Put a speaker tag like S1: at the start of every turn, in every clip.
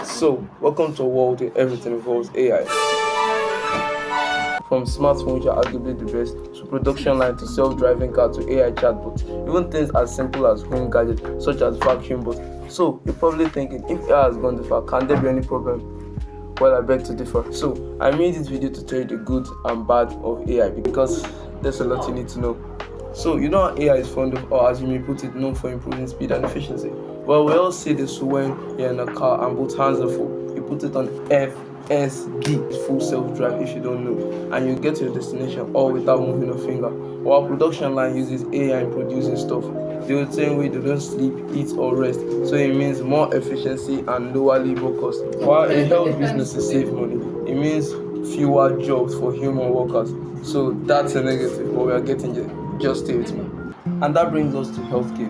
S1: So, welcome to a world where everything involves AI. From smartphones, which are arguably the best, to production line, to self-driving car, to AI chatbots, even things as simple as home gadgets such as vacuum bots. So, you're probably thinking, if AI has gone this far, can there be any problem? Well, I beg to differ. So, I made this video to tell you the good and bad of AI because there's a lot you need to know. So, you know how AI is fond of, or as you may put it, known for improving speed and efficiency? Well, we all say this when you're in a car and both hands are full. You put it on FSD, full self-drive if you don't know, and you get to your destination all without moving a finger. While production line uses AI in producing stuff, the same way they don't sleep, eat or rest, so it means more efficiency and lower labor costs. While a health business is save money, it means fewer jobs for human workers. So that's a negative, but we are getting there. Just stay with me. And that brings us to healthcare.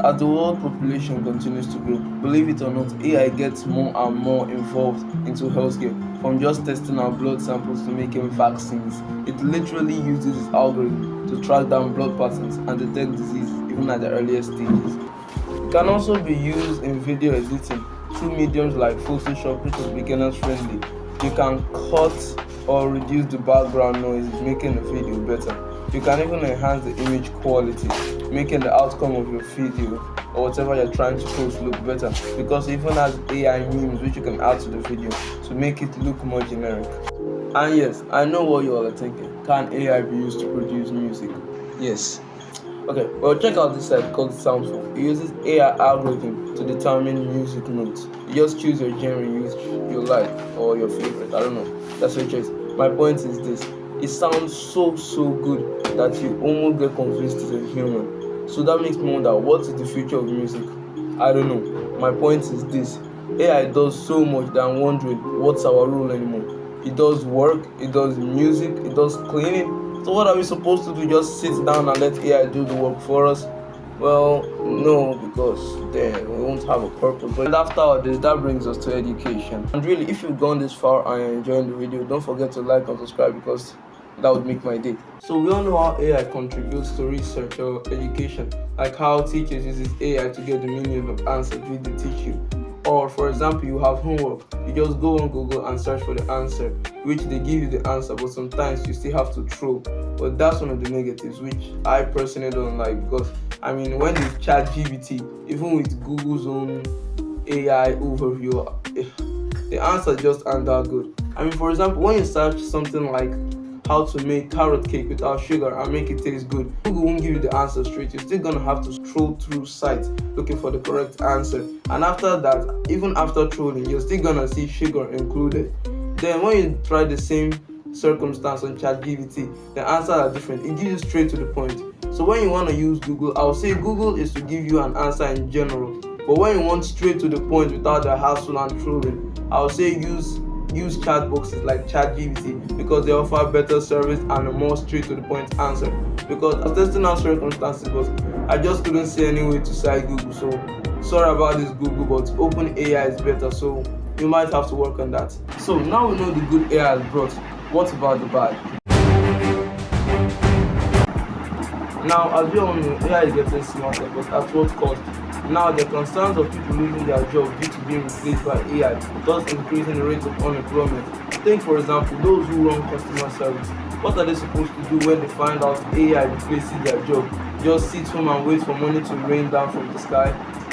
S1: As the world population continues to grow, believe it or not, AI gets more and more involved into healthcare. From just testing our blood samples to making vaccines, it literally uses its algorithm to track down blood patterns and detect disease even at the earliest stages. It can also be used in video editing through mediums like Photoshop, which is beginners friendly. You can cut or reduce the background noise, making the video better. You can even enhance the image quality, making the outcome of your video or whatever you're trying to post look better, because it even has AI memes which you can add to the video to make it look more generic. And yes, I know what you all are thinking. Can AI be used to produce music? Yes. Okay, well, check out this site called Soundful. It uses AI algorithm to determine music notes. You just choose your genre you like or your favorite. I don't know. That's your choice. My point is this: it sounds so good that you almost get convinced it's a human. So that makes me wonder, what is the future of music? I don't know. My point is this: AI does so much that I'm wondering what's our role anymore. It does work, it does music, it does cleaning. So what are we supposed to do? Just sit down and let AI do the work for us? Well, no, because then we won't have a purpose. But after all this, that brings us to education. And really, if you've gone this far and you're enjoying the video, don't forget to like and subscribe because that would make my day. So we all know how AI contributes to research or education, like how teachers uses AI to get the meaning of answers which they teach you. Or for example, you have homework, you just go on Google and search for the answer, which they give you the answer, but sometimes you still have to troll. But that's one of the negatives, which I personally don't like, because I mean, when you chat GBT, even with Google's own AI overview, the answer just aren't that good. I mean, for example, when you search something like how to make carrot cake without sugar and make it taste good, Google won't give you the answer straight. You're still gonna have to scroll through sites looking for the correct answer. And after that, even after trolling, you're still gonna see sugar included. Then when you try the same circumstance on ChatGPT, the answers are different. It gives you straight to the point. So when you want to use Google, I'll say Google is to give you an answer in general. But when you want straight to the point without the hassle and trolling, I'll say use chat boxes like ChatGPT because they offer better service and a more straight to the point answer. Because I was testing out circumstances, but I just couldn't see any way to cite Google. So sorry about this, Google, but OpenAI is better. So you might have to work on that. So now we know the good AI has brought. What about the bad? Now, as we all know, AI is getting smarter, but at what cost? Now, the concerns of people losing their job due to being replaced by AI, thus increasing the rate of unemployment. Take, for example, those who run customer service. What are they supposed to do when they find out AI replaces their job? Just sit home and wait for money to rain down from the sky?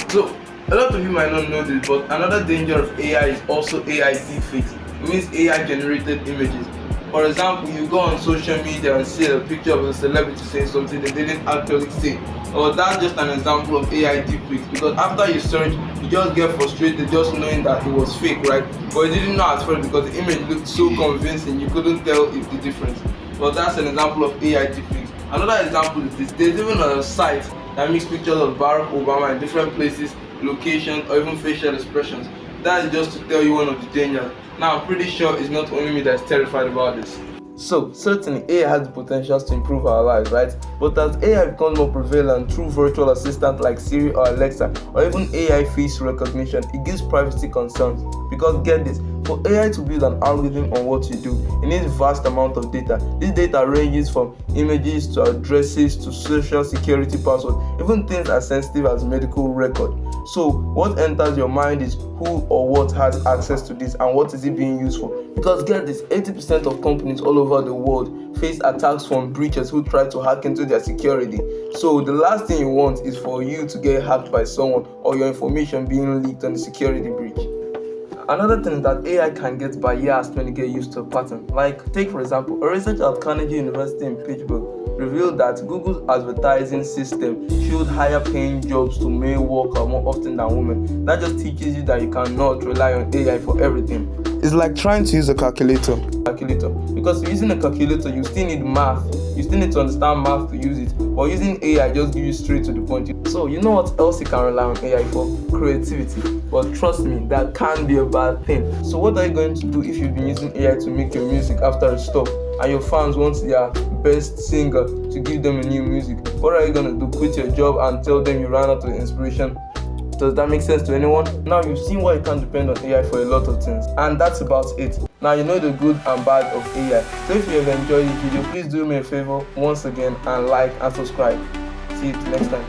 S1: So, a lot of you might not know this, but another danger of AI is also AI deepfakes. It means AI generated images. For example, you go on social media and see a picture of a celebrity saying something they didn't actually say. Or that's just an example of AI deepfakes, because after you search, you just get frustrated just knowing that it was fake, right? But you didn't know at first because the image looked so convincing, you couldn't tell the difference. But that's an example of AI deepfakes. Another example is this: there's even a site that makes pictures of Barack Obama in different places, locations, or even facial expressions. That is just to tell you one of the dangers. Now, I'm pretty sure it's not only me that's terrified about this. So, certainly AI has the potential to improve our lives, right? But as AI becomes more prevalent through virtual assistants like Siri or Alexa, or even AI face recognition, it gives privacy concerns. Because get this, for AI to build an algorithm on what you do, it needs vast amount of data. This data ranges from images to addresses to social security passwords, even things as sensitive as medical record. So what enters your mind is who or what has access to this and what is it being used for. Because get this, 80% of companies all over the world face attacks from breachers who try to hack into their security. So the last thing you want is for you to get hacked by someone or your information being leaked on the security breach. Another thing is that AI can get biased when you get used to a pattern. Like, take for example, a researcher at Carnegie University in Pittsburgh revealed that Google's advertising system showed higher paying jobs to male workers more often than women. That just teaches you that you cannot rely on AI for everything. It's like trying to use a calculator. Because using a calculator, you still need math. You still need to understand math to use it. But using AI just gives you straight to the point. So you know what else you can rely on AI for? Creativity. But trust me, that can be a bad thing. So what are you going to do if you've been using AI to make your music after it's stopped and your fans want their best singer to give them a new music? What are you going to do? Quit your job and tell them you ran out of inspiration? Does that make sense to anyone? Now you've seen why you can't depend on AI for a lot of things, and that's about it. Now you know the good and bad of AI. So if you have enjoyed this video, please do me a favor once again and like and subscribe. See you next time.